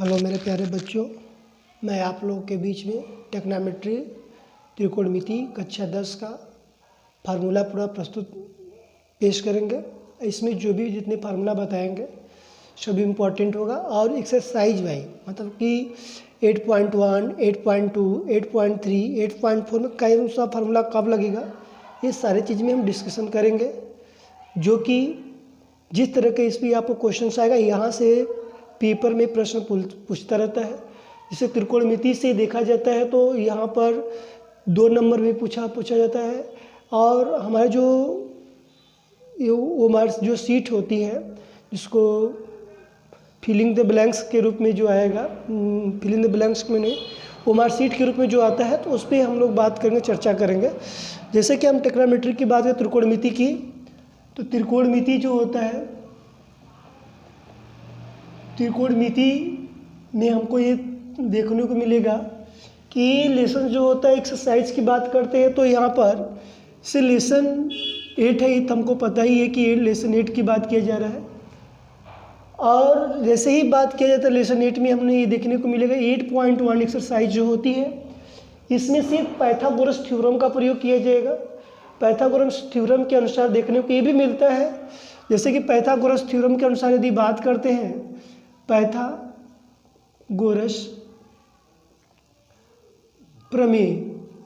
Hello मेरे प्यारे बच्चों, मैं आप लोगों के बीच में टेक्नोमेट्री त्रिकोणमिति कक्षा 10 का फार्मूला पूरा प्रस्तुत पेश करेंगे। इसमें जो भी जितने फार्मूला बताएंगे सभी इम्पोर्टेंट होगा और एक्सरसाइज वाइज मतलब कि 8.1, 8.2, 8.3, 8.4 में कौन सा फार्मूला कब लगेगा, ये सारी चीज़ में हम डिस्कशन करेंगे। जो कि जिस तरह के इस पर आपको क्वेश्चन आएगा, यहाँ से पेपर में प्रश्न पूछता रहता है। जैसे त्रिकोणमिति से देखा जाता है तो यहाँ पर 2 नंबर में पूछा जाता है। और हमारे जो सीट होती है जिसको फिलिंग द ब्लैंक्स के रूप में जो आएगा, फिलिंग द ब्लैंक्स में नहीं, ओमार सीट के रूप में जो आता है, तो उस पर हम लोग बात करेंगे, चर्चा करेंगे। जैसे कि हम टेक्नोमेट्री की बात करें त्रिकोणमिति की, तो त्रिकोणमिति जो होता है, त्रिकोणमिति में हमको ये देखने को मिलेगा कि लेसन जो होता है एक्सरसाइज की बात करते हैं तो यहाँ पर से लेसन 8 है, तो हमको पता ही है कि लेसन 8 की बात किया जा रहा है। और जैसे ही बात किया जाता है लेसन 8 में हमने ये देखने को मिलेगा 8.1 एक्सरसाइज जो होती है, इसमें सिर्फ पाइथागोरस थ्योरम का प्रयोग किया जाएगा। पाइथागोरस थ्योरम के अनुसार देखने को ये भी मिलता है, जैसे कि पाइथागोरस थ्योरम के अनुसार यदि बात करते हैं, पाइथागोरस प्रमेय,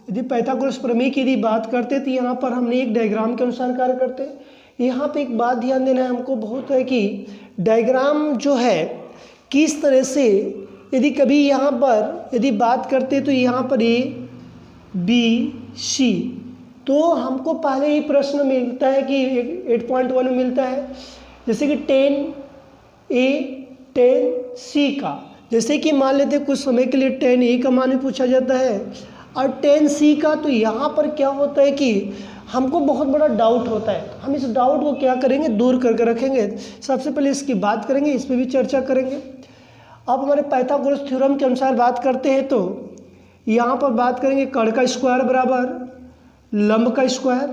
यदि पाइथागोरस प्रमेय की यदि बात करते तो यहाँ पर हमने एक डायग्राम के अनुसार कार्य करते हैं। यहाँ पे एक बात ध्यान देना है हमको बहुत है कि डायग्राम जो है किस तरह से, यदि कभी यहाँ पर यदि बात करते तो यहाँ पर A, B, C, तो हमको पहले ही प्रश्न मिलता है कि 8.1 में मिलता है, जैसे कि 10A 10C का, जैसे कि मान लेते कुछ समय के लिए 10A का मान पूछा जाता है और 10C का, तो यहाँ पर क्या होता है कि हमको बहुत बड़ा डाउट होता है। हम इस डाउट को क्या करेंगे, दूर करके रखेंगे। सबसे पहले इसकी बात करेंगे, इस पर भी चर्चा करेंगे। अब हमारे पाइथागोरस थ्योरम के अनुसार बात करते हैं तो यहाँ पर बात करेंगे कर्ण का स्क्वायर बराबर लंब का स्क्वायर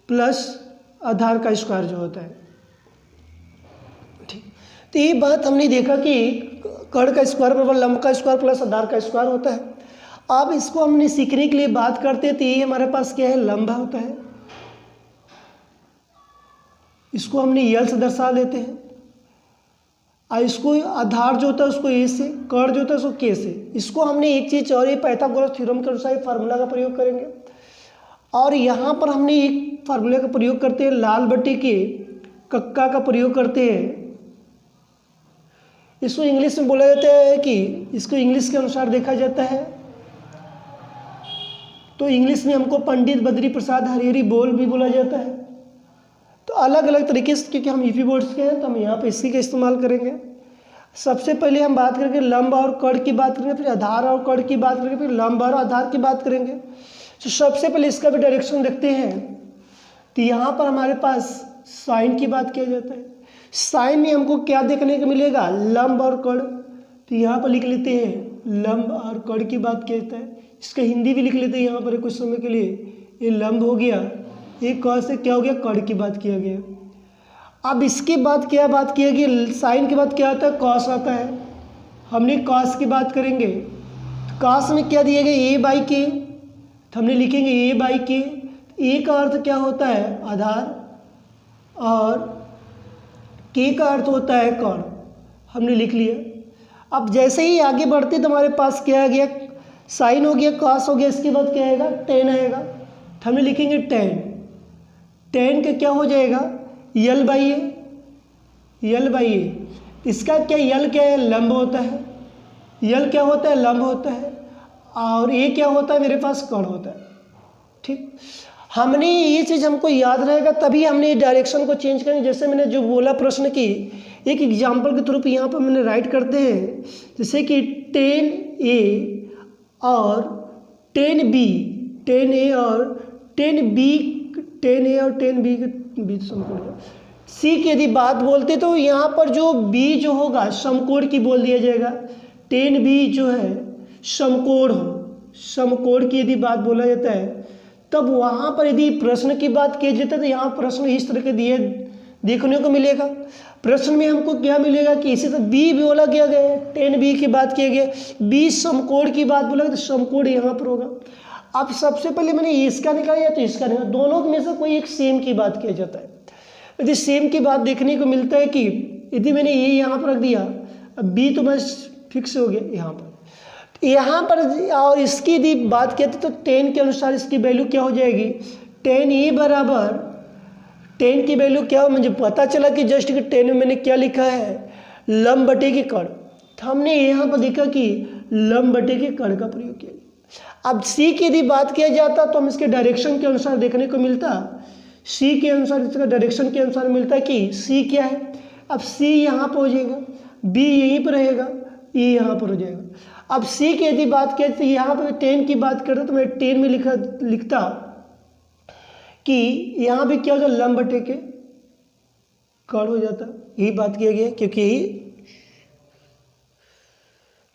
प्लस आधार का स्क्वायर जो होता है। ठीक, तो ये बात हमने देखा कि कर्ण का स्क्वायर बराबर लंब का स्क्वायर प्लस आधार का स्क्वायर होता है। अब इसको हमने सीखने के लिए बात करते हैं तो ये हमारे पास क्या है, लंब होता है, इसको हमने यल से दर्शा देते हैं। और इसको आधार जो होता है उसको ए से, कर्ण जो होता है उसको के से। इसको हमने एक चीज़ और, ये पाइथागोरस थ्योरम के अनुसार फार्मूला का प्रयोग करेंगे। और यहाँ पर हमने एक फार्मूला का प्रयोग करते हैं, लाल बट्टी के कक्का का प्रयोग करते हैं। इसको इंग्लिश में बोला जाता है कि इसको इंग्लिश के अनुसार देखा जाता है तो इंग्लिश में हमको पंडित बद्री प्रसाद हरिहरी बोल भी बोला जाता है। तो अलग अलग तरीके से, क्योंकि हम यूपी बोर्ड्स के हैं तो हम यहाँ पे इसी का इस्तेमाल करेंगे। सबसे पहले हम बात करेंगे लंब और कर्ण की बात करेंगे, फिर आधार और कर्ण की बात करेंगे, फिर लंब और आधार की बात करेंगे। तो सबसे पहले इसका भी डायरेक्शन देखते हैं। तो यहाँ पर हमारे पास साइन की बात किया जाता है। साइन में हमको क्या देखने को मिलेगा, लंब और कर्ण। तो यहाँ पर लिख लेते हैं लंब और कर्ण की बात किया जाता है। इसका हिंदी भी लिख लेते हैं यहाँ पर कुछ समय के लिए। ये लंब हो गया, ये क से क्या हो गया, कर्ण की बात किया गया। अब इसके बाद क्या बात किया गया, साइन के बाद क्या आता है, कॉस आता है। हमने कॉस की बात करेंगे तो कॉस में क्या दिया गया, ए बाई के, तो हमने लिखेंगे ए बाई के। ए का अर्थ क्या होता है, आधार, और के का अर्थ होता है कर्ण, हमने लिख लिया। अब जैसे ही आगे बढ़ते तो हमारे पास क्या आ गया, साइन हो गया, कॉस हो गया, इसके बाद क्या आएगा, टेन आएगा। तो हमने लिखेंगे टेन। टेन का क्या हो जाएगा, यल बाई ए, यल बाई ए। इसका क्या, यल क्या है, लंब होता है, यल क्या होता है, लंब होता है, और ए क्या होता है मेरे पास, कर्ण होता है। ठीक, हमने ये चीज़ हमको याद रहेगा, तभी हमने डायरेक्शन को चेंज करेंगे। जैसे मैंने जो बोला प्रश्न की, एक एग्जाम्पल के थ्रू पे यहाँ पर मैंने राइट करते हैं, जैसे कि 10A और 10B, 10A और 10B, 10A और 10B के बीच समकोण। C की यदि बात बोलते तो यहाँ पर जो B जो होगा समकोण की बोल दिया जाएगा। 10B जो है समकोण हो, समकोण की यदि बात बोला जाता है, तब वहाँ पर यदि प्रश्न की बात की जाती है तो यहाँ प्रश्न इस तरह के देखने को मिलेगा। प्रश्न में हमको क्या मिलेगा कि इसी तरह बी भी बोला गया है, tan बी की बात किया गया, बी समकोण की बात बोला तो समकोण यहाँ पर होगा। अब सबसे पहले मैंने इसका निकाला या तो इसका निकाला, दोनों में से कोई एक सेम की बात किया जाता है। यदि सेम की बात देखने को मिलता है कि यदि मैंने ये यहाँ पर रख दिया, अब बी तो बस फिक्स हो गया यहाँ पर और इसकी यदि बात कहते तो tan के अनुसार इसकी वैल्यू क्या हो जाएगी, tan e बराबर tan की वैल्यू क्या हो, मुझे पता चला कि जस्ट कि tan में मैंने क्या लिखा है, लंब बटे के कर्ण। तो हमने यहाँ पर देखा कि लंब बटे के कर्ण का प्रयोग किया। अब सी की यदि बात किया जाता तो हम इसके डायरेक्शन के अनुसार देखने को मिलता, सी के अनुसार इसका डायरेक्शन के अनुसार मिलता कि सी क्या है। अब सी यहाँ पर हो जाएगा, बी यहीं पर रहेगा, ये यहाँ पर हो जाएगा। अब सी की यदि बात किया तो यहाँ पर tan की बात करता तो मैं tan में लिखता कि यहाँ भी क्या हो जाता, लंब बटे के कर्ण हो जाता। यही बात किया गया क्योंकि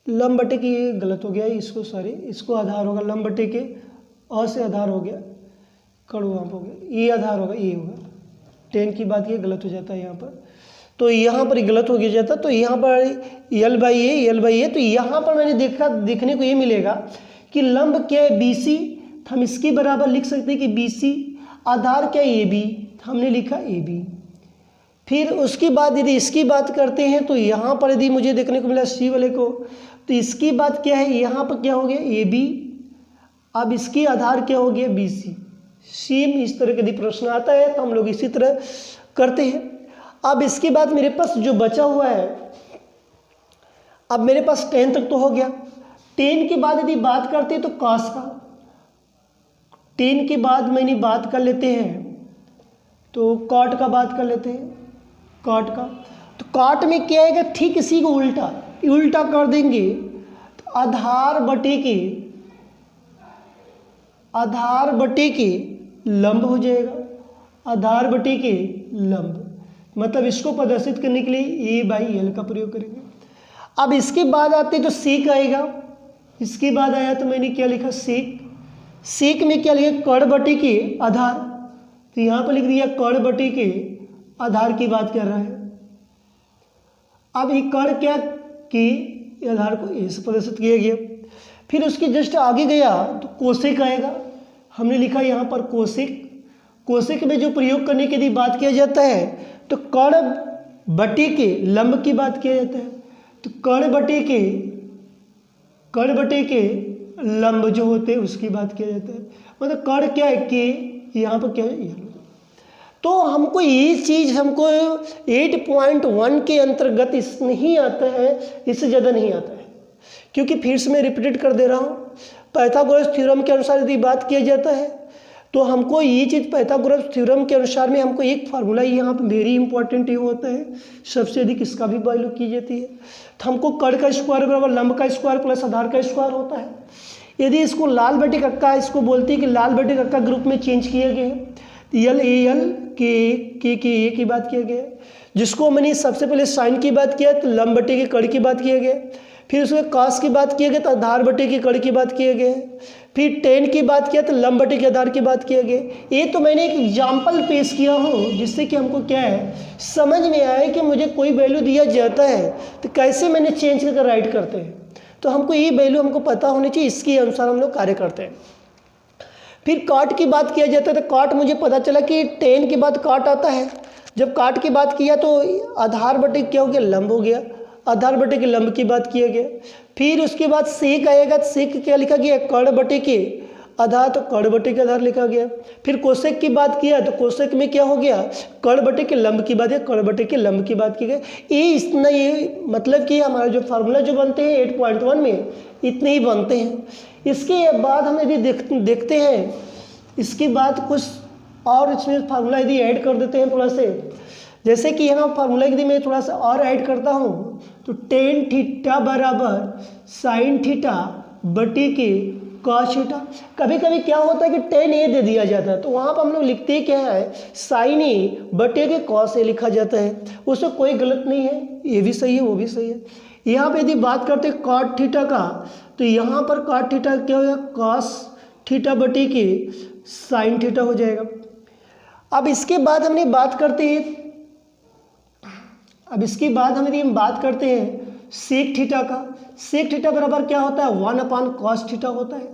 लंब बटे की ये गलत हो गया, इसको सॉरी इसको आधार होगा, लंब बटे के अ से आधार हो गया, कर्ण वहाँ पर हो गया, ये आधार होगा, ये होगा। tan की बात ये गलत हो जाता है यहाँ पर, तो यहाँ पर गलत हो गया जाता, तो यहाँ पर यल बाई ए, तो यहाँ पर मैंने देखने को ये मिलेगा कि लंब क्या है BC, हम इसके बराबर लिख सकते हैं कि BC, आधार क्या है AB, हमने लिखा AB। फिर उसके बाद यदि इसकी बात करते हैं तो यहाँ पर यदि मुझे देखने को मिला C वाले को, तो इसकी बात क्या है, यहाँ पर क्या हो गया AB, अब इसकी आधार क्या हो गया BC। सेम इस तरह का यदि प्रश्न आता है तो हम लोग इसी तरह करते हैं। अब इसके बाद मेरे पास जो बचा हुआ है, अब मेरे पास tan तक तो हो गया। tan के बाद यदि बात करते हैं तो cos का, tan के बाद मैंने बात कर लेते हैं तो cot का बात कर लेते हैं, cot का। तो cot में क्या है, ठीक इसी को उल्टा कर देंगे तो आधार बटे के लंब हो जाएगा, आधार बटे के लंब, मतलब इसको प्रदर्शित करने के लिए A/L का प्रयोग करेंगे। अब इसके बाद आते तो सेक आएगा, इसके बाद आया तो मैंने क्या लिखा, सेक में क्या लिखा, कर्ण बटे के आधार, तो यहाँ पर लिख दिया कर्ण बटे के आधार की बात कर रहा है। अब ये कर्ण क्या के आधार को ए से प्रदर्शित किया गया। फिर उसके जस्ट आगे गया तो कोसेक आएगा, हमने लिखा यहाँ पर कोसेक में जो प्रयोग करने की यदि बात किया जाता है तो कर्ण बटे के लंब की बात किया जाता है, तो कर्ण बटे के लंब जो होते हैं उसकी बात किया जाता है। मतलब कर्ण क्या है, के यहाँ पर क्या है। तो हमको ये चीज़ हमको 8.1 के अंतर्गत इस नहीं आता है, इससे ज़्यादा नहीं आता है, क्योंकि फिर से मैं रिपीट कर दे रहा हूँ, पाइथागोरस थ्योरम के अनुसार यदि बात किया जाता है तो हमको ये चीज़ पाइथागोरस थ्योरम के अनुसार में हमको एक फार्मूला यहाँ पर वेरी इंपॉर्टेंट ये होता है, सबसे अधिक इसका भी वैल्यू की जाती है। तो हमको कर्ण का स्क्वायर बराबर लंब का स्क्वायर प्लस आधार का स्क्वायर होता है। यदि इसको लाल बटे कक्का, इसको बोलते हैं कि लाल बटे कक्का ग्रुप में चेंज किया गया है, L के ए की बात किया गया, जिसको मैंने सबसे पहले साइन की बात किया तो लंब बटे के कर्ण की बात किया गया, फिर उसमें cos की बात किया गया तो आधार बटे के कर्ण की बात किया गया, फिर tan की बात किया तो लंब बटे के आधार की बात किया गया। ये तो मैंने एक एग्जाम्पल पेश किया हूँ जिससे कि हमको क्या है समझ में आए कि मुझे कोई वैल्यू दिया जाता है तो कैसे मैंने चेंज करके राइट करते हैं, तो हमको ये वैल्यू हमको पता होनी चाहिए, इसके अनुसार हम लोग कार्य करते हैं। फिर काट की बात किया जाता है तो काट मुझे पता चला कि tan के बाद काट आता है, जब काट की बात किया तो आधार बटे क्या हो गया, लंब हो गया, आधार बटे के लंब की बात किया गया। फिर उसके बाद सेक आएगा, सेक क्या लिखा गया, कर्ण बटे के आधार, तो कर्ण बटे के आधार लिखा गया। फिर कोसेक की बात किया तो कोसेक में क्या हो गया, कर्ण बटे के लंब की बात है, कर्ण बटे के लंब की बात की गई। ये इतना, ये मतलब कि हमारा जो फार्मूला जो बनते हैं 8.1 में इतने ही बनते हैं। इसके बाद हम यदि देखते हैं, इसके बाद कुछ और इसमें फार्मूला यदि ऐड कर देते हैं थोड़ा से, जैसे कि यहाँ फार्मूला यदि मैं थोड़ा सा और ऐड करता हूँ तो tan थीटा बराबर साइन थीटा बटे के कॉस थीटा। कभी कभी क्या होता है कि tan a दे दिया जाता है तो वहाँ पर हम लोग लिखते क्या है, साइन a बटे के कॉस a लिखा जाता है, उसमें कोई गलत नहीं है, ये भी सही है वो भी सही है। यहाँ पे यदि बात करते हैं कॉट थीटा का तो यहाँ पर कॉट थीटा क्या हो जाएगा, कॉस थीटा बटे के साइन थीटा हो जाएगा। अब इसके बाद हमने बात करते हैं अब इसके बाद हम यदि हम बात करते हैं सेक थीटा का, सेक थीटा बराबर क्या होता है 1/cos थीटा होता है।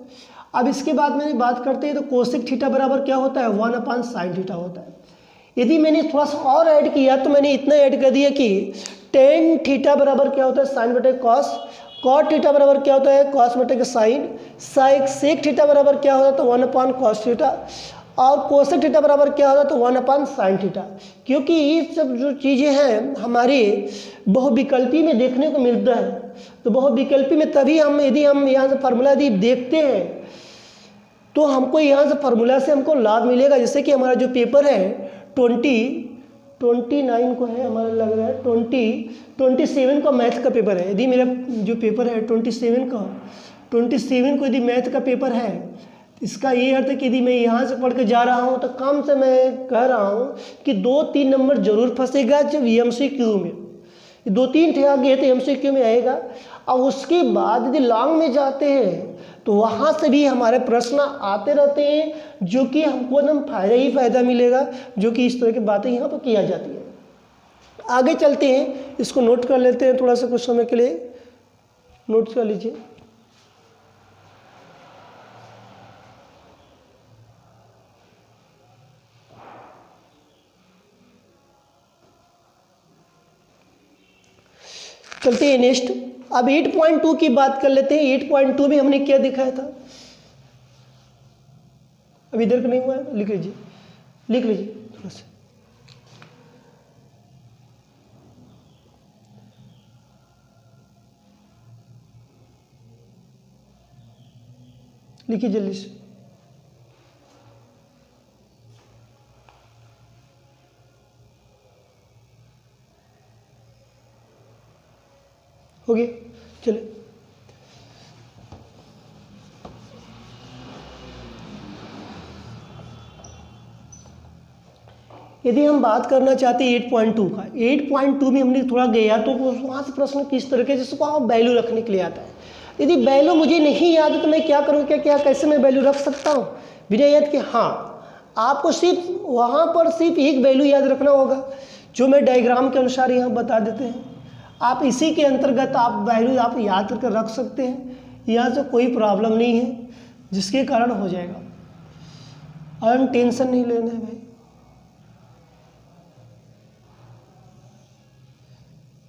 अब इसके बाद मैंने बात करते हैं तो कोसेक थीटा बराबर क्या होता है 1/sin थीटा होता है। यदि मैंने थोड़ा सा और ऐड किया तो मैंने इतना ऐड कर दिया कि टेन थीटा बराबर क्या होता है साइन बटे कॉस, कॉट थीटा बराबर क्या होता है कॉस बटे साइन, सेक थीटा बराबर क्या होता है तो 1/cos थीटा, और कोसेक थीटा बराबर क्या होता है तो 1/sin थीटा। क्योंकि ये सब जो चीज़ें हैं हमारे बहुविकल्पी में देखने को मिलता है, तो बहुविकल्पी में तभी हम यदि हम यहाँ से फार्मूला यदि देखते हैं तो हमको यहाँ से फार्मूला से हमको लाभ मिलेगा। जैसे कि हमारा जो पेपर है 29 को है, हमारा लग रहा है 27 का मैथ का पेपर है। यदि मेरा जो पेपर है 27 को यदि मैथ का पेपर है, इसका ये अर्थ है कि यदि मैं यहाँ से पढ़ के जा रहा हूँ तो कम से मैं कह रहा हूँ कि 2-3 नंबर जरूर फंसेगा जब MCQ में, 2-3 थे आगे तो MCQ में आएगा। और उसके बाद यदि लॉन्ग में जाते हैं तो वहाँ से भी हमारे प्रश्न आते रहते हैं, जो कि हमको एकदम फायदा ही फायदा मिलेगा, जो कि इस तरह की बातें यहाँ पर किया जाती है। आगे चलते हैं, इसको नोट कर लेते हैं, थोड़ा सा कुछ समय के लिए नोट कर लीजिए। चलते हैं नेक्स्ट। अब 8.2 की बात कर लेते हैं। 8.2 में हमने क्या दिखाया था, अब इधर का नहीं हुआ है, लिख लीजिए थोड़ा सा। लिखिए जल्दी से। हो गया, चलिए। यदि हम बात करना चाहते हैं 8.2 का, 8.2 में हमने थोड़ा गया तो वहाँ से प्रश्न किस तरह के, जिसको आप वैल्यू रखने के लिए आता है। यदि वैल्यू मुझे नहीं याद है तो मैं क्या करूँ, क्या कैसे मैं वैल्यू रख सकता हूँ बिना याद के। हाँ, आपको सिर्फ वहाँ पर सिर्फ एक वैल्यू याद रखना होगा, जो मैं डायग्राम के अनुसार यहाँ बता देते हैं। आप इसी के अंतर्गत आप वैल्यू आप याद करके रख सकते हैं, यहाँ से कोई प्रॉब्लम नहीं है, जिसके कारण हो जाएगा। और टेंशन नहीं लेना है भाई।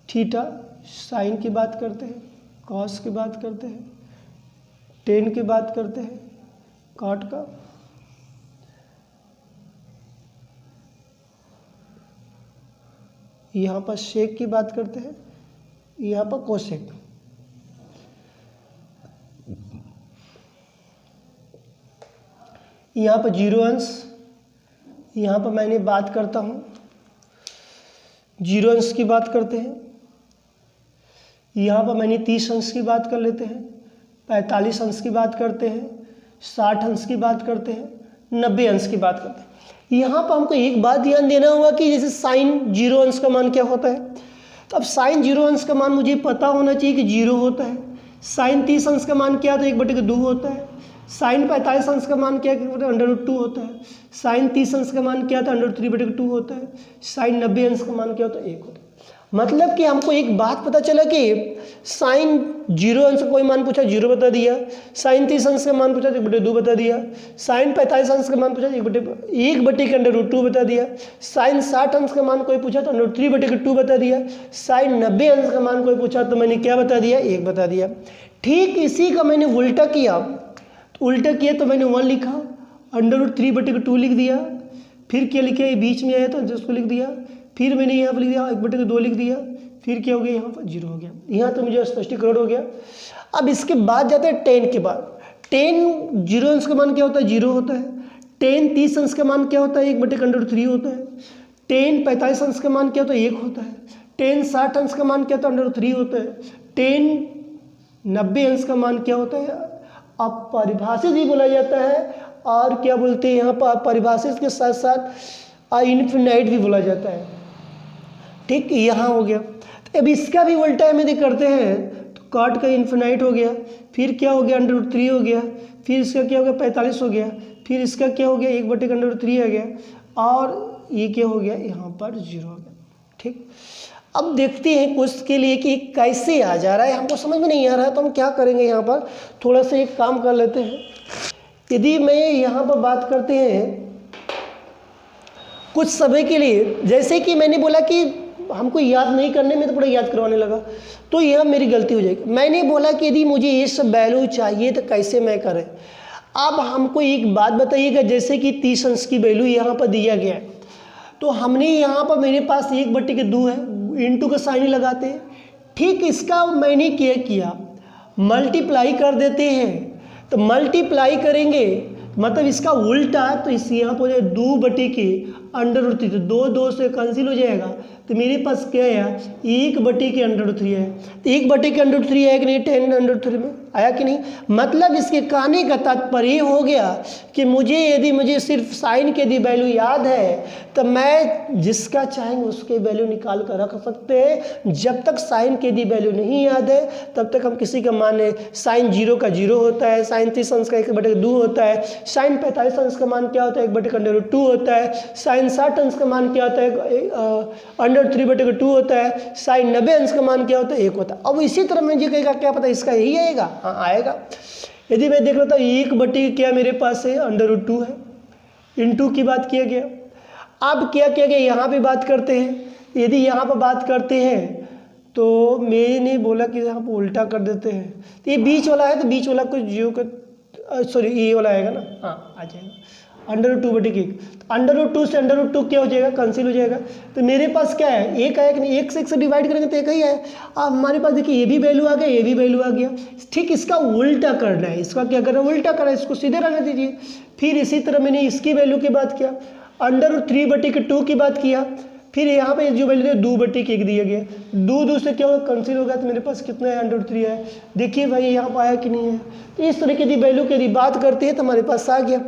थीटा साइन की बात करते हैं, कॉस की बात करते हैं, टेन की बात करते हैं, कॉट का, यहाँ पर शेक की बात करते हैं, यहाँ पर कोसेक। यहाँ पर जीरो अंश, यहाँ पर मैंने बात करता हूँ जीरो अंश की बात करते हैं। यहाँ पर मैंने 30 अंश की बात कर लेते हैं, 45 अंश की बात करते हैं, 60 अंश की बात करते हैं, 90 अंश की बात करते हैं। यहाँ पर हमको एक बात ध्यान देना होगा कि जैसे साइन जीरो अंश का मान क्या होता है, तो अब साइन जीरो अंश का मान मुझे पता होना चाहिए कि जीरो होता है। साइन 30 अंश का मान क्या, तो 1/2 होता है। साइन 45 अंश का मान क्या, √2 होता है। साइन 30 अंश का मान क्या था, √3/2 होता है। साइन 90 अंश का मान क्या होता है, 1 होता है। मतलब कि हमको एक बात पता चला कि साइन जीरो अंश का कोई मान पूछा 0 बता दिया, साइन 30 अंश का मान पूछा तो 1/2 बता दिया, साइन 45 अंश का मान पूछा 1/2 बता दिया, साइन 60 अंश का मान कोई पूछा तो √3/2 बता दिया, साइन 90 अंश का मान कोई पूछा तो मैंने क्या बता दिया, 1 बता दिया। ठीक इसी का मैंने उल्टा किया, तो मैंने 1 लिखा, √3/2 लिख दिया, फिर क्या लिखा, ये बीच में आया तो जिसको लिख दिया, फिर मैंने यहाँ पर लिख दिया 1/2 लिख दिया, फिर क्या हो गया, यहाँ पर 0 हो गया। यहाँ तो मुझे स्पष्टीकरण हो गया। अब इसके बाद जाते हैं 10 के बाद। 10 जीरो अंश का मान क्या होता है, 0 होता है। 10 30 अंश का मान क्या होता है, 1/√3 होता है। 10 45 अंश का मान क्या होता है, 1 होता है। 10 60 अंश का मान क्या होता है, √3 होता है। 10 90 अंश का मान क्या होता है, अब परिभाषित भी बोला जाता है, और क्या बोलते हैं यहाँ पर परिभाषित के साथ साथ इनफिनाइट भी बोला जाता है। ठीक, यहाँ हो गया। तो अब इसका भी उल्टा हम यदि करते हैं तो कॉट का इनफिनाइट हो गया, फिर क्या हो गया, √3 हो गया, फिर इसका क्या हो गया, 45 हो गया, फिर इसका क्या हो गया, 1/√3 आ गया, और ये क्या हो गया, यहाँ पर 0 हो गया। ठीक, अब देखते हैं कुछ के लिए कि कैसे आ जा रहा है, हमको समझ में नहीं आ रहा है, तो हम क्या करेंगे, यहाँ पर थोड़ा सा एक काम कर लेते हैं। यदि मैं यहाँ पर बात करते हैं कुछ समय के लिए, जैसे कि मैंने बोला कि हमको याद नहीं करने में तो पूरा याद करवाने लगा, तो यह मेरी गलती हो जाएगी। मैंने बोला कि यदि मुझे ये सब वैल्यू चाहिए तो कैसे मैं करें। अब हमको एक बात बताइएगा, जैसे कि 30 अंश की वैल्यू यहाँ पर दिया गया है, तो हमने यहाँ पर मेरे पास 1/2 है, इंटू का साइन लगाते हैं। ठीक इसका मैंने क्या किया, मल्टीप्लाई कर देते हैं। तो मल्टीप्लाई करेंगे मतलब इसका उल्टा, तो इस यहाँ पर 2/√3, तो 2 से कैंसिल हो जाएगा, तो मेरे पास क्या है 1/√3 है। तो 1/√3 है कि नहीं 10√3 में आया कि नहीं। मतलब इसके कहने का तात्पर्य हो गया कि मुझे सिर्फ साइन के यदि वैल्यू याद है तो मैं जिसका चाहेंगे उसके वैल्यू निकाल कर रख सकते हैं। जब तक साइन के यदि वैल्यू नहीं याद है तब तक हम किसी का मान साइन 0 का 0 होता है, साइन 30 अंश का 1/2 होता है, साइन 45 अंश का मान क्या होता है 1/√2 होता है, साइन 60 अंश का मान क्या होता है √3/2 होता है, साइन 90 अंश का मान क्या होता है 1 होता है। अब इसी तरह मुझे कहेगा क्या पता इसका यही आएगा, हाँ आएगा। यदि मैं देख लेता हूँ 1 क्या मेरे पास है √2 है, इंटू की बात किया गया। अब क्या किया गया यहाँ पे बात करते हैं, यदि यहाँ पर बात करते हैं तो मैंने बोला कि यहाँ पर उल्टा कर देते हैं, तो ये बीच वाला है तो बीच वाला कुछ जीरो का सॉरी ये वाला आएगा ना, हाँ आ जाएगा √2/1। √2 से √2 क्या हो जाएगा कैंसिल हो जाएगा। तो मेरे पास क्या है एक आया कि नहीं, 1 से 1 से डिवाइड करेंगे तो एक ही है। अब हमारे पास देखिए ये भी वैल्यू आ गया, ये भी वैल्यू आ गया। ठीक इसका उल्टा करना है, इसका क्या करना है उल्टा करना है, इसको सीधे रहने दीजिए। फिर इसी तरह मैंने इसकी वैल्यू की बात किया, √3/2 की बात किया। फिर यहाँ पे जो वैल्यू है 2/1 दिया गया, 2 से क्या होगा कैंसिल होगा, तो मेरे पास कितना है √3 है। देखिए भाई यहाँ पर आया कि नहीं है। तो इस तरह की वैल्यू की यदि बात करते हैं तो हमारे पास आ गया।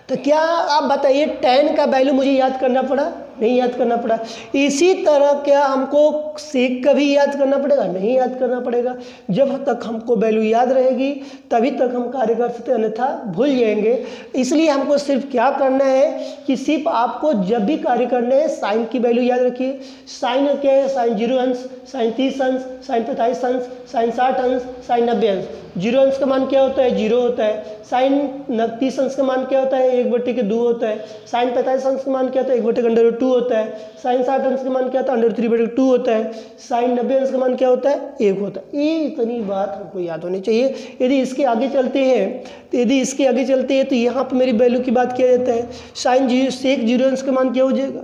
तो क्या आप बताइए 10 का वैल्यू मुझे याद करना पड़ा, नहीं याद करना पड़ा। इसी तरह क्या हमको सेक का भी याद करना पड़ेगा, नहीं याद करना पड़ेगा। जब तक हमको वैल्यू याद रहेगी तभी तक हम कार्य कर सकते, अन्यथा भूल जाएंगे। इसलिए हमको सिर्फ क्या करना है कि सिर्फ आपको जब भी कार्य करना है साइन की वैल्यू याद रखिए। साइन क्या है, साइन 0 अंश, साइन 30 अंश, साइन 45 अंश, साइन 60 अंश, साइन 90 अंश। 0 अंश का मान क्या होता है 0 होता है, साइन 30 अंश का मान क्या होता है 1/2 होता है, साइन 45 अंश का मान क्या होता है 1/√2 होता है, साइन 60 अंश का मान क्या होता है √3/2 होता है, साइन 90 अंश का मान क्या होता है 1 होता है। ये इतनी बात हमको याद होनी चाहिए। यदि इसके आगे चलते हैं तो यहाँ पर मेरी वैल्यू की बात किया जाता है, साइन सेक 0 अंश का मान क्या हो जाएगा।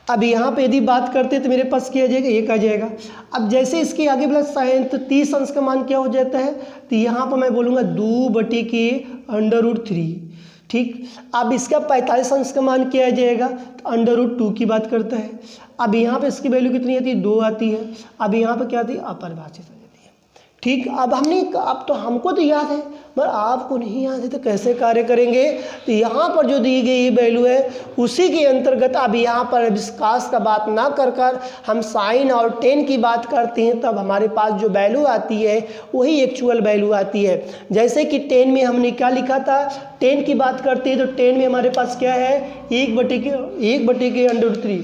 अब यहाँ पे यदि बात करते हैं तो मेरे पास क्या आ जाएगा 1 आ जाएगा। अब जैसे इसके आगे बोला साइन तो 30 अंश का मान क्या हो जाता है, तो यहाँ पर मैं बोलूँगा 2/√3। ठीक, अब इसका 45 अंश का मान क्या आ जाएगा, तो √2 की बात करता है। अब यहाँ पे इसकी वैल्यू कितनी आती है 2 आती है। अब यहाँ पर क्या आती है अपरिभाषित हो जाती है। ठीक, अब तो हमको तो याद है पर आपको नहीं याद है तो कैसे कार्य करेंगे। तो यहाँ पर जो दी गई वैल्यू है उसी के अंतर्गत अब यहाँ पर विस्कास का बात ना कर हम साइन और 10 की बात करते हैं, तब हमारे पास जो वैल्यू आती है वही एक्चुअल वैल्यू आती है। जैसे कि 10 में हमने क्या लिखा था, 10 की बात करते हैं तो 10 में हमारे पास क्या है 1/√3,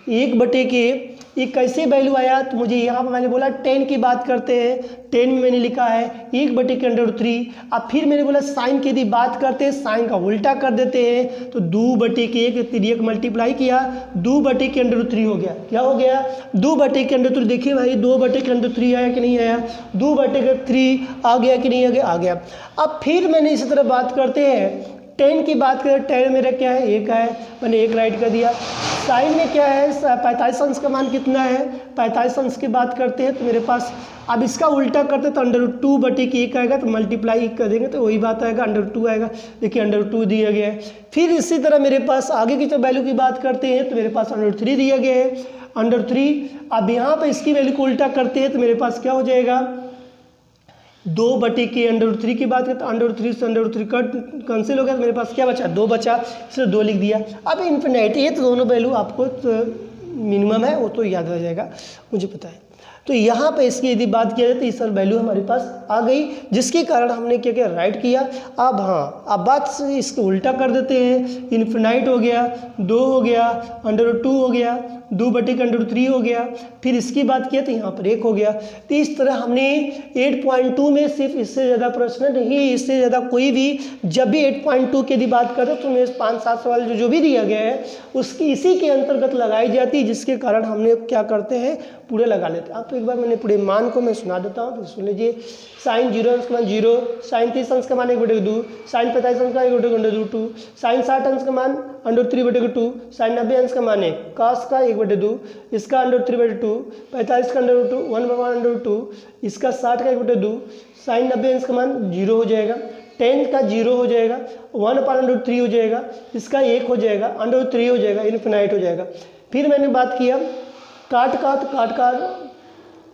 1/, ये कैसे वैल्यू आया, तो मुझे यहाँ पर मैंने बोला 10 की बात करते हैं, 10 में मैंने लिखा है 1/√3। अब फिर मैंने बोला साइन की यदि बात करते हैं साइन का उल्टा कर देते हैं, तो 2/1 मल्टीप्लाई किया 2/√3 हो गया। क्या हो गया 2/√3। देखिए भाई 2/√3 आया कि नहीं आया, 2/3 आ गया कि नहीं आ गया। अब फिर मैंने इसी तरह बात करते हैं 10 की बात करें, 10 मेरा क्या है 1 है, मैंने 1 राइट कर दिया। साइन में क्या है 45 अंश का मान कितना है, 45 अंश की बात करते हैं तो मेरे पास अब इसका उल्टा करते तो √2/1 आएगा, तो मल्टीप्लाई कर देंगे तो वही बात आएगा √2 आएगा। देखिए √2 दिया गया है। फिर इसी तरह मेरे पास आगे की जो वैल्यू की बात करते हैं तो मेरे पास √3 दिया गया है, √3। अब यहाँ पर इसकी वैल्यू को उल्टा करते हैं तो मेरे पास क्या हो जाएगा 2/√3 की बात करें तो √3 से √3 कट कैंसिल हो गया, तो मेरे पास क्या बचा 2 बचा, इसलिए 2 लिख दिया। अब इन्फिनिटी ये तो दोनों वैल्यू आपको तो मिनिमम है वो तो याद हो जाएगा, मुझे पता है। तो यहाँ पे इसकी यदि बात किया जाए तो इस वैल्यू हमारे पास आ गई, जिसके कारण हमने क्या किया, राइट किया। अब हाँ, अब बात से इसको उल्टा कर देते हैं। इन्फिनाइट हो गया, 2 हो गया, √2 हो गया, 2/√3 हो गया, फिर इसकी बात किया तो यहाँ पर 1 हो गया। तो इस तरह हमने 8.2 में सिर्फ इससे ज़्यादा प्रश्न नहीं, इससे ज़्यादा कोई भी, जब भी 8.2 की यदि बात करें तो हमें 5-7 सवाल जो भी दिया गया है उसकी इसी के अंतर्गत लगाई जाती है, जिसके कारण हमने क्या करते हैं, पूरे लगा लेते हैं। अब तो एक बार मैंने पूरे मान को मैं सुना देता हूँ, तो सुन लीजिए। साइन 0 अंश का मान 0, साइन 30 अंश का मान 1/2, साइन 45 अंश का 1/2, साइन 60 अंश का मान √3/2, साइन 90 अंश का मान 1, cos का 1/2, इसका √3/2, 45 का √2, 1/2, इसका 60 का 1/2, साइन 90 अंश का मान 0 हो जाएगा, tan का 0 हो जाएगा, 1/√3 हो जाएगा, इसका 1 हो जाएगा, √3 हो जाएगा, इन्फिनाइट हो जाएगा। फिर मैंने बात किया काट का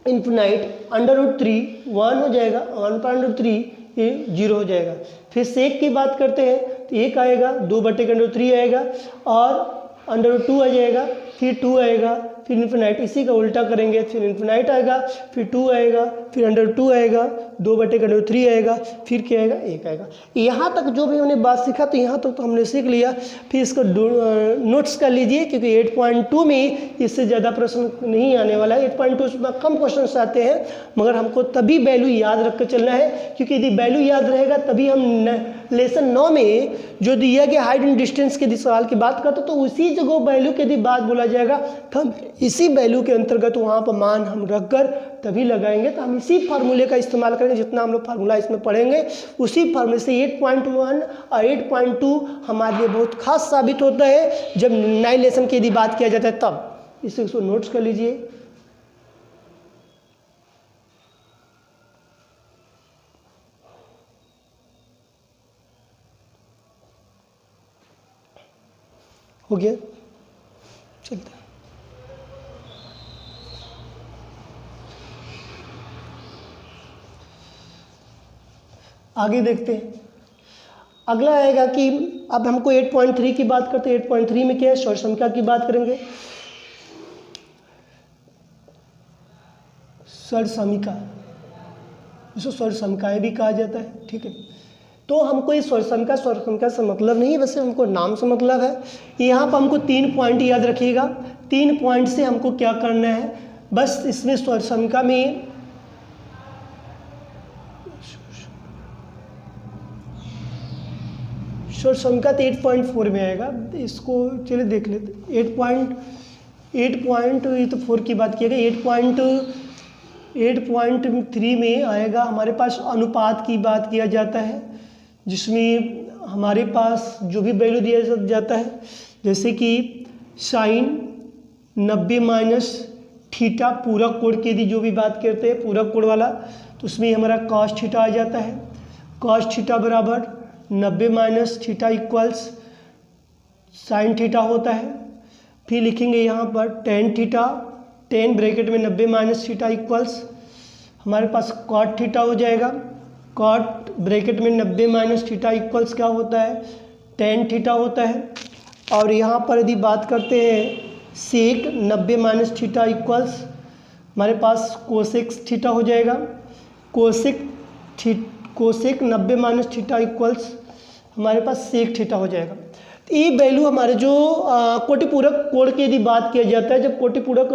इन्फिनाइट, √3 1 हो जाएगा, 1/√3 ये 0 हो जाएगा। फिर सेक की बात करते हैं तो 1 आएगा, 2/√3 आएगा और √2 आ जाएगा, फिर 2 आएगा, फिर इन्फिनाइट, इसी का उल्टा करेंगे, फिर इन्फिनाइट आएगा, फिर 2 आएगा, फिर √2 आएगा, 2/√3 आएगा, फिर क्या आएगा, 1 आएगा। यहाँ तक जो भी हमने बात सीखा तो यहाँ तक तो हमने सीख लिया। फिर इसको नोट्स कर लीजिए, क्योंकि 8.2 में इससे ज़्यादा प्रश्न नहीं आने वाला है। 8.2 में कम क्वेश्चन आते हैं, मगर हमको तभी वैल्यू याद रख कर चलना है, क्योंकि यदि वैल्यू याद रहेगा तभी हम लेसन 9 में जो दिया गया हाइट एंड डिस्टेंस के सवाल की बात करते तो उसी जगह वैल्यू की यदि बात बोला जाएगा तो हम इसी वैल्यू के अंतर्गत वहाँ पर मान हम रख कर तभी लगाएंगे। तो हम इसी फार्मूले का इस्तेमाल करेंगे, जितना हम लोग फार्मूला इसमें पढ़ेंगे उसी फार्मूले से 8.1 और 8.2 हमारे लिए बहुत खास साबित होता है। जब नए लेसन की यदि बात किया जाता है तब इसको नोट्स कर लीजिए। हो गया, चलते हैं आगे, देखते हैं। अगला आएगा कि अब हमको 8.3 की बात करते हैं। 8.3 में क्या है, सौर संख्या की बात करेंगे। सौर समीका, इसको सौर समीकाएं भी कहा जाता है, ठीक है। तो हमको ये सौर संख्या से मतलब नहीं है, वैसे हमको नाम से मतलब है। यहाँ पर हमको 3 पॉइंट याद रखिएगा। 3 पॉइंट से हमको क्या करना है, बस इसमें सौर संख्या में सौर संख्या तो 8.4 में आएगा, इसको चलिए देख लेते। 8.4 की बात किया गया। 8.3 में आएगा हमारे पास अनुपात की बात किया जाता है, जिसमें हमारे पास जो भी वैल्यू दिया जाता है, जैसे कि साइन 90 माइनस थीटा पूरक कोण की यदि जो भी बात करते हैं पूरक कोण वाला, तो उसमें हमारा cos थीटा आ जाता है। cos थीटा बराबर 90 minus theta equals sine theta होता है। फिर लिखेंगे यहाँ पर tan थीटा, tan ब्रैकेट में 90 माइनस थीटा इक्वल्स हमारे पास cot थीटा हो जाएगा। cot ब्रैकेट में 90 माइनस थीटा इक्वल्स क्या होता है, tan थीटा होता है। और यहाँ पर यदि बात करते हैं सेक 90 माइनस थीटा इक्वल्स हमारे पास कोसेक थीटा हो जाएगा। कोसेक 90 माइनस थीटा इक्वल्स हमारे पास सेक थीटा हो जाएगा। तो ये वैल्यू हमारे जो कोटिपूरक कोण की यदि बात किया जाता है, जब कोटिपूरक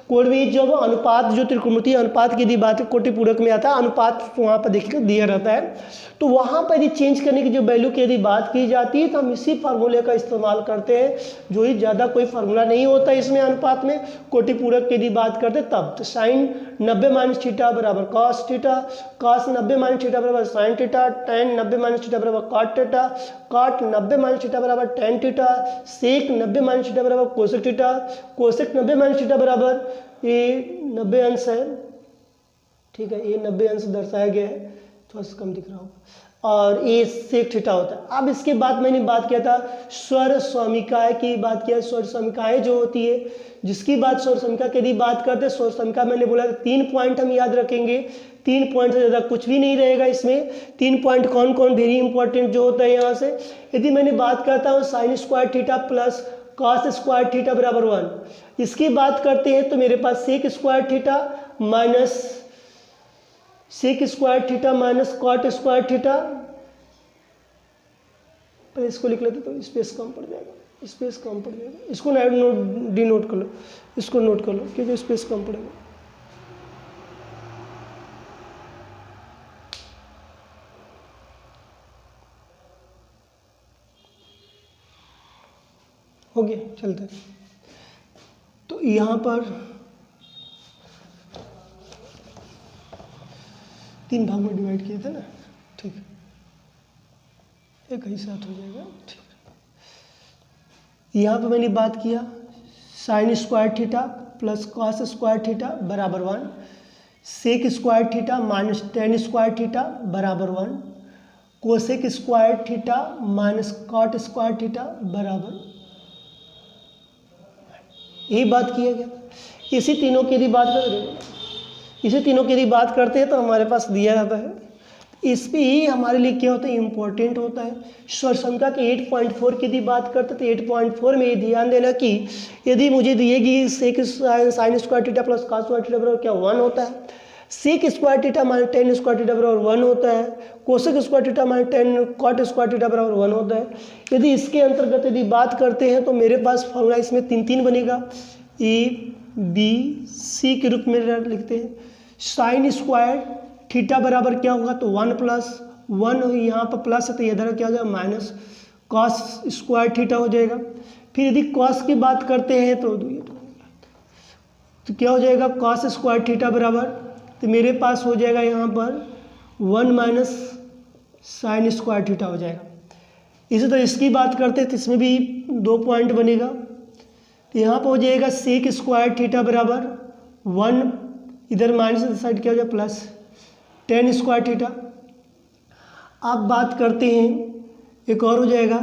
कोण में जब अनुपात जो त्रिकोणमितीय अनुपात की यदि बात कोटिपूरक में आता है, अनुपात वहाँ पर देखिए दिया रहता है, तो वहाँ पर यदि चेंज करने की जो वैल्यू की यदि बात की जाती है तो हम इसी फार्मूले का इस्तेमाल करते हैं। जो ही ज़्यादा कोई फार्मूला नहीं होता इसमें अनुपात में, कोटिपूरक की यदि बात करते तब। तो साइन 90 माइनस थीटा बराबर cos theta, cos 90 minus theta बराबर sine theta, tan 90 minus theta बराबर cot theta, cot 90 minus theta बराबर tan थीटा, सेक 90 माइनस थीटा बराबर cosec theta, cosec 90 minus theta बराबर ये 90 अंश है, ठीक है, ये 90 अंश दर्शाया गया है, थोड़ा सा कम दिख रहा होगा, और ये सेक थीटा होता है। अब इसके बाद मैंने बात किया था स्वर समीकाएं की बात किया। स्वर समीकाएं जो होती है, जिसकी बात स्वर समीका की यदि बात करते हैं, स्वर समीका मैंने बोला 3 पॉइंट हम याद रखेंगे। 3 पॉइंट से ज़्यादा कुछ भी नहीं रहेगा इसमें। 3 पॉइंट कौन कौन वेरी इंपॉर्टेंट जो होता है यहाँ से, यदि मैंने बात करता हूँ sine square theta plus cos square theta बराबर 1, इसकी बात करते हैं तो मेरे पास sec square theta minus sec square theta minus cot square theta. पर इसको लिख लेते तो स्पेस कम पड़ जाएगा, स्पेस कम पड़ जाएगा। इसको डी नोट कर लो, इसको नोट कर लो क्योंकि स्पेस कम पड़ेगा। हो गया, चलते हैं। तो यहाँ पर 3 भाग में डिवाइड किए थे ना, ठीक है, एक ही साथ हो जाएगा, ठीक है। यहाँ पर मैंने बात किया sine square theta plus cos square theta बराबर 1, sec square theta minus tan square theta बराबर 1, cosec square theta minus cot square theta बराबर, यही बात किया गया। इसी तीनों की यदि बात करते हैं तो हमारे पास दिया जाता है, इस पे ही हमारे लिए क्या होता है, इम्पोर्टेंट होता है। स्वरसंख्या के 8.4 की यदि बात करते तो 8.4 में ये ध्यान देना कि यदि मुझे दिएगी sec sine square theta plus cos square theta बराबर क्या 1 होता है, sec square theta minus tan square theta बराबर 1 होता है, cosec square theta minus tan cot square theta बराबर 1 होता है। यदि इसके अंतर्गत यदि बात करते हैं तो मेरे पास फॉर्मूला इसमें 3 बनेगा, ए बी सी के रूप में लिखते हैं। साइन स्क्वायर थीटा बराबर क्या होगा, तो 1 प्लस 1 यहाँ पर प्लस है तो इधर क्या हो जाएगा माइनस कॉस स्क्वायर थीटा हो जाएगा। फिर यदि कॉस की बात करते हैं तो क्या हो जाएगा, कॉस स्क्वायर थीटा बराबर, तो मेरे पास हो जाएगा यहाँ पर 1 माइनस साइन स्क्वायर थीटा हो जाएगा। इसी तरह इसकी बात करते हैं तो इसमें भी 2 पॉइंट बनेगा, तो यहाँ पर हो जाएगा सेक स्क्वायर थीटा बराबर 1, इधर माइनस साइड क्या हो जाएगा प्लस टेन स्क्वायर थीटा। अब बात करते हैं एक और हो जाएगा,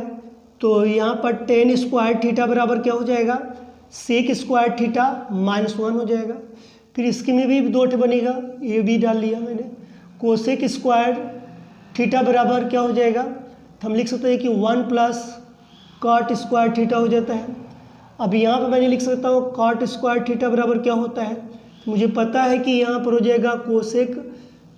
तो यहाँ पर टेन स्क्वायर थीटा बराबर क्या हो जाएगा, सेक स्क्वायर थीटा माइनस 1 हो जाएगा। फिर इसके में भी 2 बनेगा, ये भी डाल लिया मैंने, कोसेक स्क्वायर थीटा बराबर क्या हो जाएगा, तो हम लिख सकते हैं कि 1 प्लस कॉट स्क्वायर थीटा हो जाता है। अब यहाँ पर मैंने लिख सकता हूँ कॉट स्क्वायर थीटा बराबर क्या होता है, तो मुझे पता है कि यहाँ पर हो जाएगा कोसेक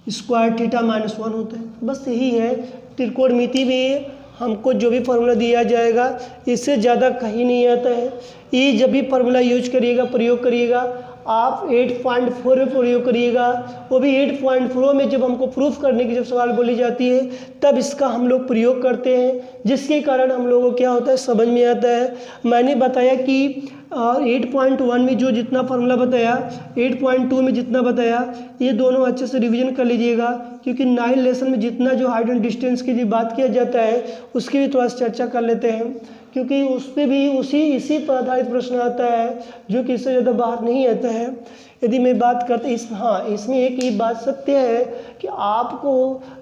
स्क्वायर थीटा माइनस 1 होता है। बस यही है, त्रिकोणमिति में हमको जो भी फार्मूला दिया जाएगा इससे ज़्यादा कहीं नहीं आता है। ये जब भी फार्मूला यूज करिएगा, प्रयोग करिएगा, आप 8.4 में प्रयोग करिएगा, वो भी 8.4 में जब हमको प्रूफ करने की जब सवाल बोली जाती है तब इसका हम लोग प्रयोग करते हैं, जिसके कारण हम लोगों को क्या होता है समझ में आता है। मैंने बताया कि 8.1 में जो जितना फार्मूला बताया, 8.2 में जितना बताया, ये दोनों अच्छे से रिवीजन कर लीजिएगा, क्योंकि 9 लेसन में जितना जो हाइट एंड डिस्टेंस की जो बात किया जाता है उसकी भी थोड़ा सा चर्चा कर लेते हैं, क्योंकि उस पर भी इसी पर आधारित प्रश्न आता है जो कि इससे ज़्यादा बाहर नहीं आता है। यदि मैं बात करते इसमें एक ये बात सत्य है कि आपको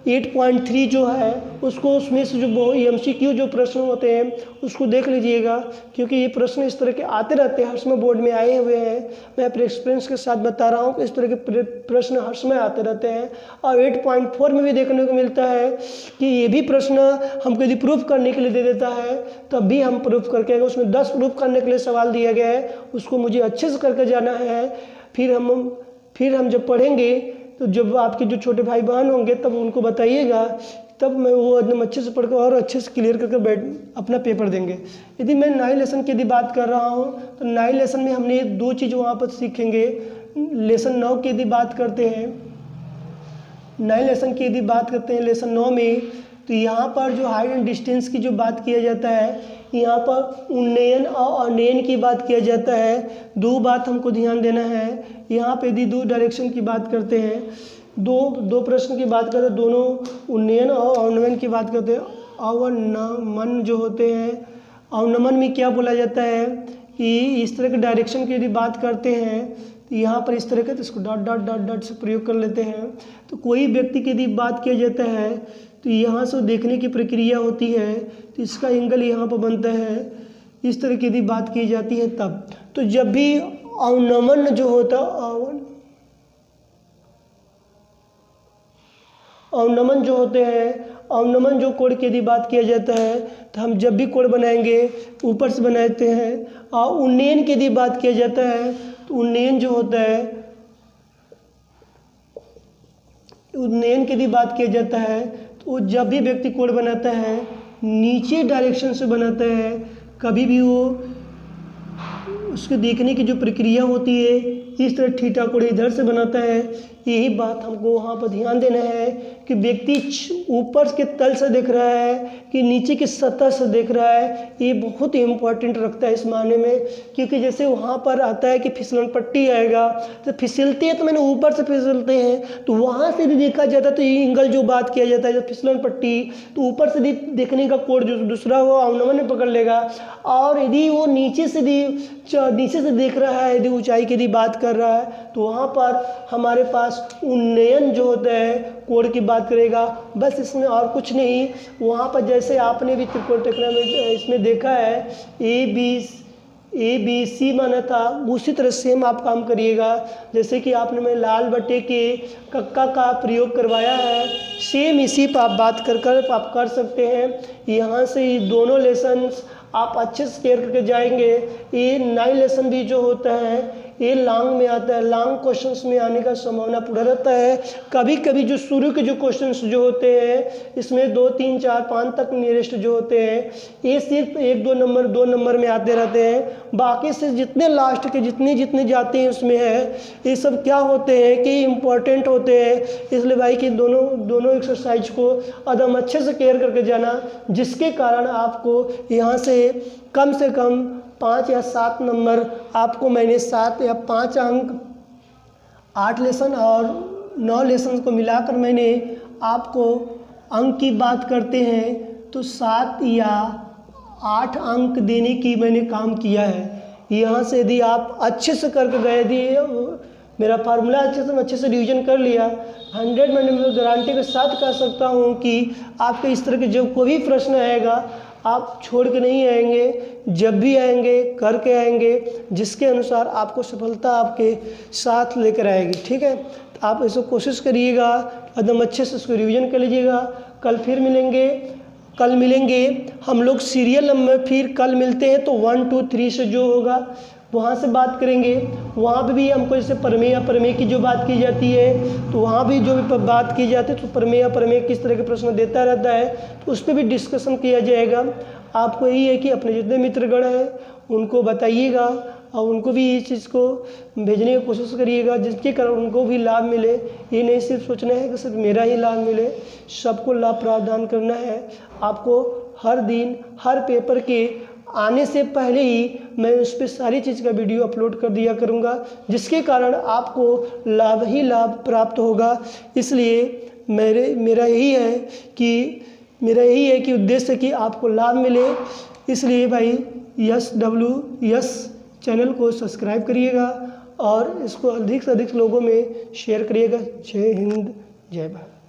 8.3 जो है उसको उसमें से जो MCQ जो प्रश्न होते हैं उसको देख लीजिएगा, क्योंकि ये प्रश्न इस तरह के आते रहते हैं, हर समय बोर्ड में आए हुए हैं। मैं अपने एक्सपीरियंस के साथ बता रहा हूँ कि इस तरह के प्रश्न हर समय आते रहते हैं। और 8.4 में भी देखने को मिलता है कि ये भी प्रश्न हमको यदि प्रूफ करने के लिए दे देता है तब भी हम प्रूफ करके आएंगे। उसमें 10 प्रूफ करने के लिए सवाल दिया गया है, उसको मुझे अच्छे से करके जाना है। फिर हम जब पढ़ेंगे तो जब आपके जो छोटे भाई बहन होंगे तब उनको बताइएगा, तब मैं वो एकदम अच्छे से पढ़कर और अच्छे से क्लियर करके अपना पेपर देंगे। यदि मैं 9 लेसन की यदि बात कर रहा हूँ तो 9 लेसन में हमने 2 चीज़ वहाँ पर सीखेंगे। लेसन 9 की यदि बात करते हैं, 9 लेसन की यदि बात करते हैं लेसन 9 में, तो यहाँ पर जो हाइट एंड डिस्टेंस की जो बात किया जाता है, यहाँ पर उन्नयन और अनयन की बात किया जाता है। 2 बात हमको ध्यान देना है। यहाँ पे यदि 2 डायरेक्शन की बात करते हैं, दो प्रश्न की बात करते हैं, दोनों उन्नयन और अवनमन की बात करते हैं। अवनमन जो होते हैं, अवनमन में क्या बोला जाता है कि इस तरह के डायरेक्शन की यदि बात करते हैं तो यहाँ पर इस तरह के, तो इसको डॉट डॉट डॉट डॉट से प्रयोग कर लेते हैं। तो कोई व्यक्ति की यदि बात किया जाता है तो यहाँ से देखने की प्रक्रिया होती है, तो इसका एंगल यहाँ पर बनता है, इस तरह की यदि बात की जाती है तब। तो जब भी अवनमन जो होता अवनमन जो होते हैं, अवनमन जो कोण की यदि बात किया जाता है तो हम जब भी कोण बनाएंगे ऊपर से बनाते हैं। और उन्नयन की यदि बात किया जाता है तो उन्नयन जो होता है उन्नयन की यदि बात किया जाता है तो जब भी व्यक्ति कोण बनाता है नीचे डायरेक्शन से बनाता है, कभी भी वो उसके देखने की जो प्रक्रिया होती है इस तरह थीटा कोण इधर से बनाता है। यही बात हमको वहाँ पर ध्यान देना है कि व्यक्ति ऊपर के तल से देख रहा है कि नीचे की सतह से देख रहा है। ये बहुत ही इम्पोर्टेंट रखता है इस मायने में, क्योंकि जैसे वहाँ पर आता है कि फिसलन पट्टी आएगा तो फिसलते हैं तो मैंने ऊपर से फिसलते हैं, तो वहाँ से भी देखा जाता है तो ये एंगल जो बात किया जाता है जब फिसलन पट्टी, तो ऊपर से देखने का कोण जो दूसरा हो अवनमन पकड़ लेगा। और यदि वो नीचे से देख रहा है, यदि ऊंचाई की यदि बात कर रहा है तो वहाँ पर हमारे पास उन्नयन जो होता है कोण की बात करेगा। बस इसमें और कुछ नहीं। वहाँ पर जैसे आपने भी त्रिकोण ट्रिग्नोमेट्री इसमें देखा है ए बी सी माना था, उसी तरह सेम आप काम करिएगा। जैसे कि आपने मैं लाल बटे के कक्का का प्रयोग करवाया है, सेम इसी पर आप बात कर आप कर सकते हैं। यहाँ से ये दोनों लेसन्स आप अच्छे से क्लियर करके जाएंगे। ये 9 लेसन भी जो होता है ये लॉन्ग में आता है, लॉन्ग क्वेश्चंस में आने का संभावना पूरा रहता है। कभी कभी जो शुरू के जो क्वेश्चंस जो होते हैं इसमें 2, 3, 4, 5 तक नियरेस्ट जो होते हैं ये सिर्फ 1, 2 नंबर में आते रहते हैं। बाकी से जितने लास्ट के जितने जाते हैं उसमें है, ये सब क्या होते हैं कि इम्पोर्टेंट होते हैं। इसलिए भाई कि दोनों एक्सरसाइज को एकदम अच्छे से क्लियर करके जाना, जिसके कारण आपको यहाँ से कम 5 या 7 नंबर आपको मैंने 7 या 5 अंक 8 लेसन और 9 लेसन को मिलाकर मैंने आपको अंक की बात करते हैं तो 7 या 8 अंक देने की मैंने काम किया है। यहाँ से यदि आप अच्छे से करके गए, यदि मेरा फार्मूला अच्छे से रिवीजन कर लिया, 100 मैं गारंटी के साथ कह सकता हूँ कि आपके इस तरह के जो कोई भी प्रश्न आएगा आप छोड़ के नहीं आएंगे, जब भी आएंगे करके आएंगे, जिसके अनुसार आपको सफलता आपके साथ लेकर आएगी। ठीक है, तो आप ऐसे कोशिश करिएगा, एकदम अच्छे से उसको रिवीजन कर लीजिएगा। कल फिर मिलेंगे हम लोग सीरियल नंबर, फिर कल मिलते हैं तो 1, 2, 3 से जो होगा वहाँ से बात करेंगे। वहाँ पे भी हमको जैसे प्रमेय की जो बात की जाती है तो वहाँ भी जो भी बात की जाती है तो प्रमेय किस तरह के प्रश्न देता रहता है तो उस पर भी डिस्कशन किया जाएगा। आपको यही है कि अपने जितने मित्रगण हैं उनको बताइएगा और उनको भी इस चीज़ को भेजने की कोशिश करिएगा, जिसके कारण उनको भी लाभ मिले। ये नहीं सिर्फ सोचना है कि सिर्फ मेरा ही लाभ मिले, सबको लाभ प्रावधान करना है। आपको हर दिन हर पेपर के आने से पहले ही मैं उस पर सारी चीज़ का वीडियो अपलोड कर दिया करूँगा, जिसके कारण आपको लाभ ही लाभ प्राप्त होगा। इसलिए मेरा यही है कि उद्देश्य कि आपको लाभ मिले। इसलिए भाई यस चैनल को सब्सक्राइब करिएगा और इसको अधिक से अधिक लोगों में शेयर करिएगा। जय हिंद, जय भारत।